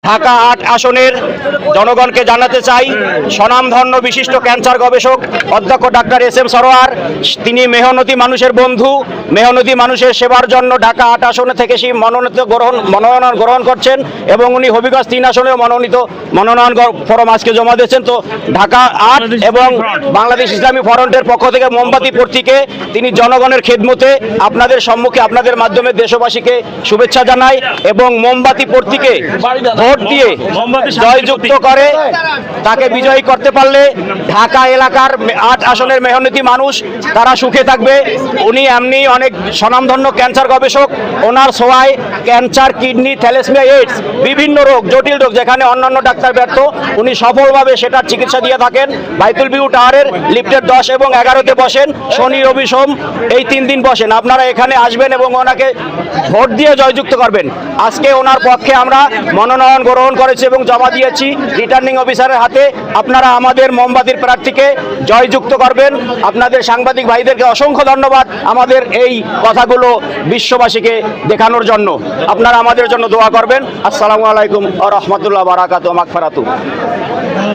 ঢাকা ৮ আসনের জনগণকে জানাতে চাই, স্বনামধন্য বিশিষ্ট ক্যান্সার গবেষক অধ্যক্ষ ডাক্তার এস এম সরোয়ার, তিনি মেহনতি মানুষের বন্ধু, মেহনতি মানুষের সেবার জন্য ঢাকা ৮ আসনে থেকে সেই মনোনয়ন গ্রহণ করছেন এবং উনি হবিগঞ্জ ৩ আসনেও মনোনয়ন ফরম আজকে জমা দিয়েছেন। তো ঢাকা ৮ এবং বাংলাদেশ ইসলামী ফ্রন্টের পক্ষ থেকে মোমবাতি প্রতীকে তিনি জনগণের খেদমতে আপনাদের সম্মুখে আপনাদের মাধ্যমে দেশবাসীকে শুভেচ্ছা জানাই এবং মোমবাতি প্রতীকে ভোট দিয়ে জয়যুক্ত করে তাকে বিজয়ী করতে পারলে ঢাকা এলাকার ৮ আসনের মেহনতি মানুষ তারা সুখে থাকবে। উনি এমনি অনেক স্বনামধন্য ক্যান্সার গবেষক, ওনার ছোঁয়ায় ক্যান্সার, কিডনি, থ্যালাসেমিয়া, এইডস বিভিন্ন রোগ, জটিল রোগ যেখানে অন্যান্য ডাক্তার ব্যর্থ, উনি সফলভাবে সেটার চিকিৎসা দিয়ে থাকেন। বাইতুল ভিউ টাওয়ারের লিফটের 10 এবং 11-তে বসেন, শনি রবি সোম এই 3 দিন বসেন। আপনারা এখানে আসবেন এবং ওনাকে ভোট দিয়ে জয়যুক্ত করবেন। আজকে ওনার পক্ষে আমরা মনোনয়ন গ্রহণ করেছি এবং জমা দিয়েছি রিটার্নিং অফিসারের হাতে। আপনারা আমাদের মোমবাতির প্রার্থীকে জয়যুক্ত করবেন। আপনাদের সাংবাদিক ভাইদেরকে অসংখ্য ধন্যবাদ আমাদের এই কথাগুলো বিশ্ববাসীকে দেখানোর জন্য। আপনারা আমাদের জন্য দোয়া করবেন। আসসালামু আলাইকুম ওয়া রাহমাতুল্লাহি ওয়া বারাকাতুহু। মাগফিরাতু।